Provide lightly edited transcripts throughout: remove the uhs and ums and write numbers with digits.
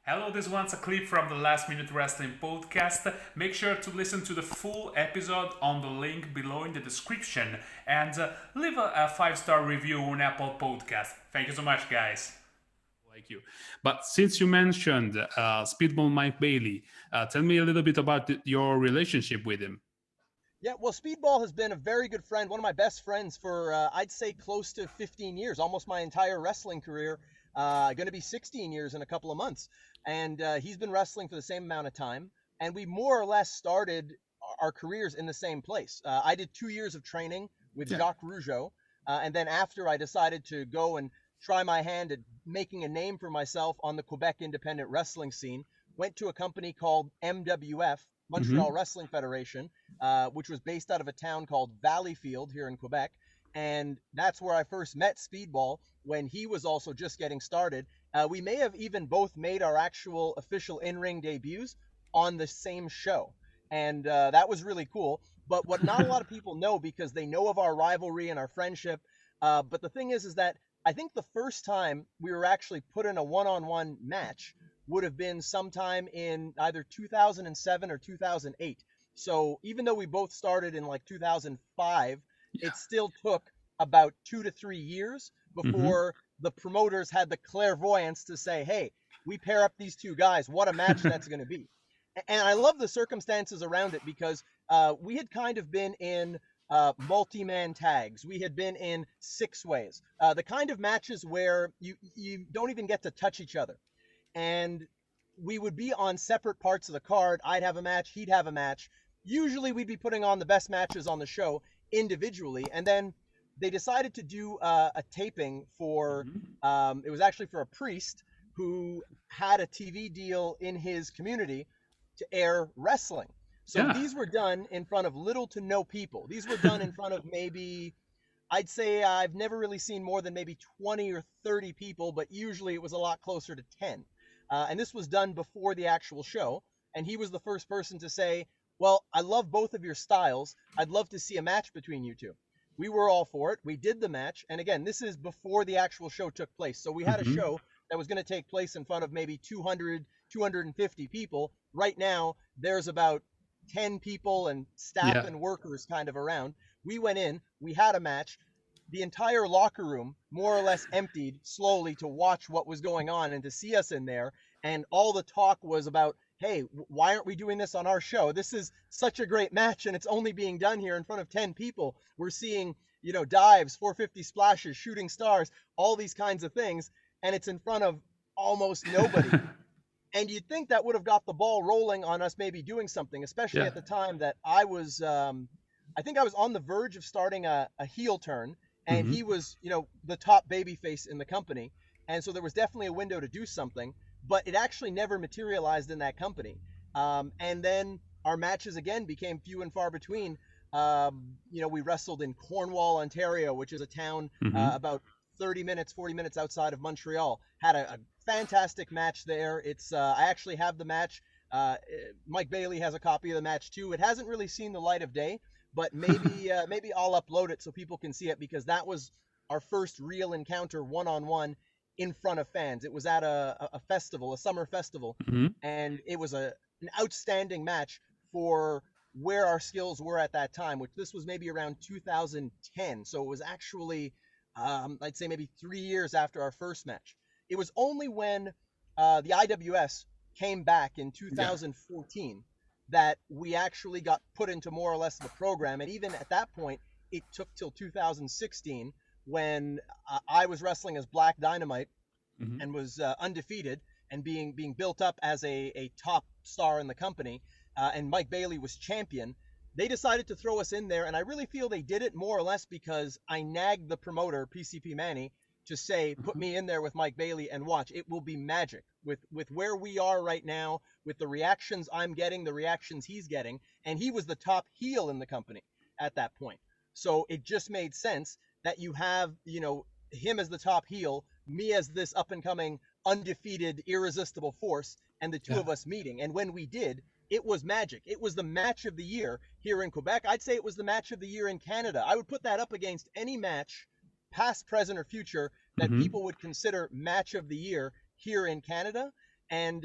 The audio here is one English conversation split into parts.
Hello, this one's a clip from the Last Minute Wrestling podcast. Make sure to listen to the full episode on the link below in the description and leave a 5-star review on Apple Podcast. Thank you so much, guys. Like you. But since you mentioned Speedball Mike Bailey, tell me a little bit about your relationship with him. Yeah, well, Speedball has been a very good friend, one of my best friends for, I'd say, close to 15 years, almost my entire wrestling career. Going to be 16 years in a couple of months. And he's been wrestling for the same amount of time. And we more or less started our careers in the same place. I did 2 years of training with Jacques Rougeau. And then after, I decided to go and try my hand at making a name for myself on the Quebec independent wrestling scene. Went to a company called MWF, Montreal Wrestling Federation, which was based out of a town called Valleyfield here in Quebec. And that's where I first met Speedball when he was also just getting started. We may have even both made our actual official in-ring debuts on the same show. And that was really cool. But what not a lot of people know, because they know of our rivalry and our friendship, but the thing is that I think the first time we were actually put in a one-on-one match would have been sometime in either 2007 or 2008. So even though we both started in like 2005, it still took about 2 to 3 years before the promoters had the clairvoyance to say, hey, we pair up these two guys. What a match that's going to be. And I love the circumstances around it because we had kind of been in multi-man tags. We had been in six-ways, the kind of matches where you don't even get to touch each other. And we would be on separate parts of the card. I'd have a match, he'd have a match. Usually we'd be putting on the best matches on the show individually. And then they decided to do a taping for, it was actually for a priest who had a TV deal in his community to air wrestling. So these were done in front of little to no people. These were done in front of maybe, I'd say I've never really seen more than maybe 20 or 30 people, but usually it was a lot closer to 10. And this was done before the actual show. And he was the first person to say, well, I love both of your styles. I'd love to see a match between you two. We were all for it. We did the match. And again, this is before the actual show took place. So we had a show that was going to take place in front of maybe 200, 250 people. Right now, there's about 10 people and staff and workers kind of around. We went in, we had a match. The entire locker room more or less emptied slowly to watch what was going on and to see us in there. And all the talk was about, hey, why aren't we doing this on our show? This is such a great match, and it's only being done here in front of 10 people. We're seeing, dives, 450 splashes, shooting stars, all these kinds of things, and it's in front of almost nobody. And you'd think that would have got the ball rolling on us maybe doing something, especially at the time that I was, I think I was on the verge of starting a heel turn. And he was, the top babyface in the company. And so there was definitely a window to do something, but it actually never materialized in that company. And then our matches again became few and far between. We wrestled in Cornwall, Ontario, which is a town about 40 minutes outside of Montreal. Had a fantastic match there. It's I actually have the match. Mike Bailey has a copy of the match too. It hasn't really seen the light of day, but maybe I'll upload it so people can see it, because that was our first real encounter one-on-one in front of fans. It was at a festival, a summer festival, and it was an outstanding match for where our skills were at that time, which this was maybe around 2010. So it was actually, I'd say maybe 3 years after our first match. It was only when the IWS came back in 2014 that we actually got put into more or less the program. And even at that point, it took till 2016 when I was wrestling as Black Dynamite and was undefeated and being built up as a top star in the company. And Mike Bailey was champion. They decided to throw us in there. And I really feel they did it more or less because I nagged the promoter, PCP Manny, to say, put me in there with Mike Bailey and watch. It will be magic with where we are right now, with the reactions I'm getting, the reactions he's getting. And he was the top heel in the company at that point. So it just made sense that you have, him as the top heel, me as this up and coming, undefeated, irresistible force, and the two of us meeting. And when we did, it was magic. It was the match of the year here in Quebec. I'd say it was the match of the year in Canada. I would put that up against any match, past, present, or future, that people would consider match of the year here in Canada. And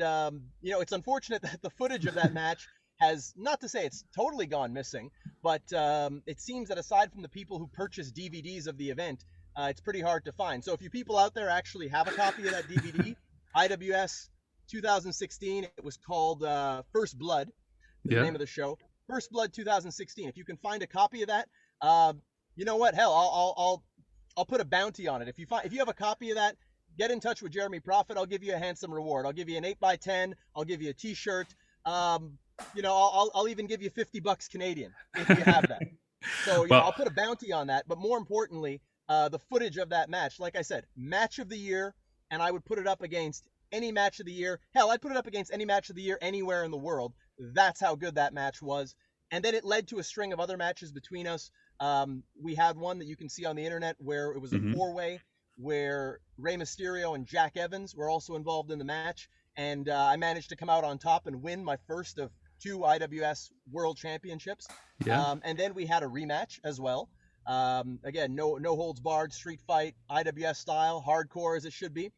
it's unfortunate that the footage of that match has, not to say it's totally gone missing, but it seems that aside from the people who purchase DVDs of the event, it's pretty hard to find. So if you people out there actually have a copy of that DVD, IWS 2016, it was called First Blood, the name of the show. First Blood 2016. If you can find a copy of that, you know what? Hell, I'll put a bounty on it. If you have a copy of that, get in touch with Jeremy Prophet. I'll give you a handsome reward. I'll give you an 8x10. I'll give you a T-shirt. I'll even give you $50 Canadian if you have that. So I'll put a bounty on that. But more importantly, the footage of that match, like I said, match of the year, and I would put it up against any match of the year. Hell, I'd put it up against any match of the year anywhere in the world. That's how good that match was. And then it led to a string of other matches between us. We had one that you can see on the internet where it was a four-way, where Rey Mysterio and Jack Evans were also involved in the match. And I managed to come out on top and win my first of 2 IWS World Championships. And then we had a rematch as well. Again, no holds barred, street fight, IWS style, hardcore as it should be.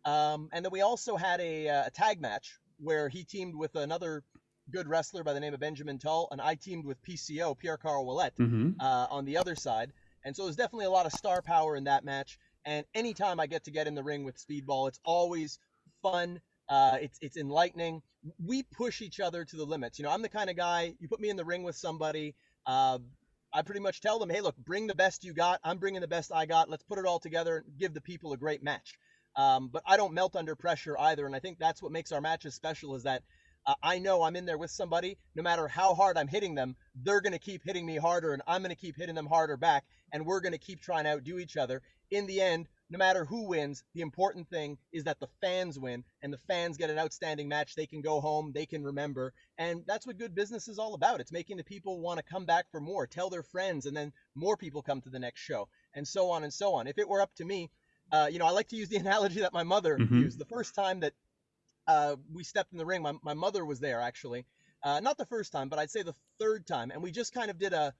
And then we also had a tag match where he teamed with another good wrestler by the name of Benjamin Tull, and I teamed with PCO, Pierre Carl Ouellet, on the other side. And so there's definitely a lot of star power in that match. And anytime I get in the ring with Speedball, it's always fun. It's enlightening. We push each other to the limits. I'm the kind of guy, you put me in the ring with somebody, I pretty much tell them, hey, look, bring the best you got. I'm bringing the best I got. Let's put it all together and give the people a great match. But I don't melt under pressure either. And I think that's what makes our matches special, is that I know I'm in there with somebody. No matter how hard I'm hitting them, they're going to keep hitting me harder, and I'm going to keep hitting them harder back. And we're going to keep trying to outdo each other. In the end, no matter who wins, the important thing is that the fans win, and the fans get an outstanding match. They can go home, they can remember. And that's what good business is all about. It's making the people want to come back for more, tell their friends, and then more people come to the next show, and so on and so on. If it were up to me, I like to use the analogy that my mother used. The first time that we stepped in the ring, my mother was there, actually. Not the first time, but I'd say the third time. And we just kind of did a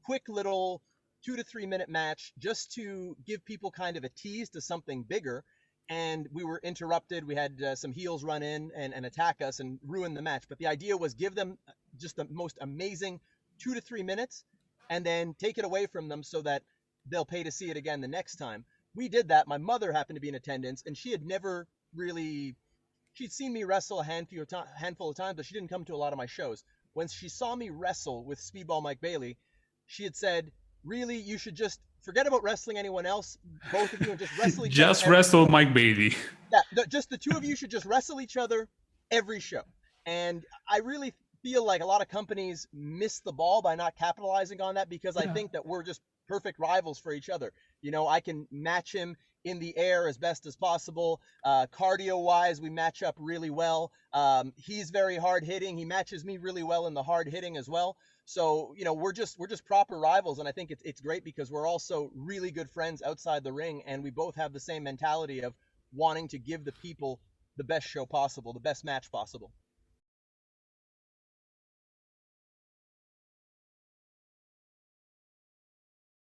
quick little 2 to 3 minute match just to give people kind of a tease to something bigger. And we were interrupted. We had some heels run in and attack us and ruin the match. But the idea was give them just the most amazing 2 to 3 minutes and then take it away from them so that they'll pay to see it again the next time. We did that. My mother happened to be in attendance, and she had never really... She'd seen me wrestle a handful of times, but she didn't come to a lot of my shows. When she saw me wrestle with Speedball Mike Bailey, she had said, really, you should just forget about wrestling anyone else, both of you, and just wrestle each other. Just wrestle Mike Bailey. Yeah, just the two of you should just wrestle each other every show. And I really feel like a lot of companies miss the ball by not capitalizing on that, because I think that we're just perfect rivals for each other. I can match him in the air as best as possible. Cardio wise, we match up really well. He's very hard hitting. He matches me really well in the hard hitting as well. So, we're just proper rivals. And I think it's great because we're also really good friends outside the ring. And we both have the same mentality of wanting to give the people the best show possible, the best match possible.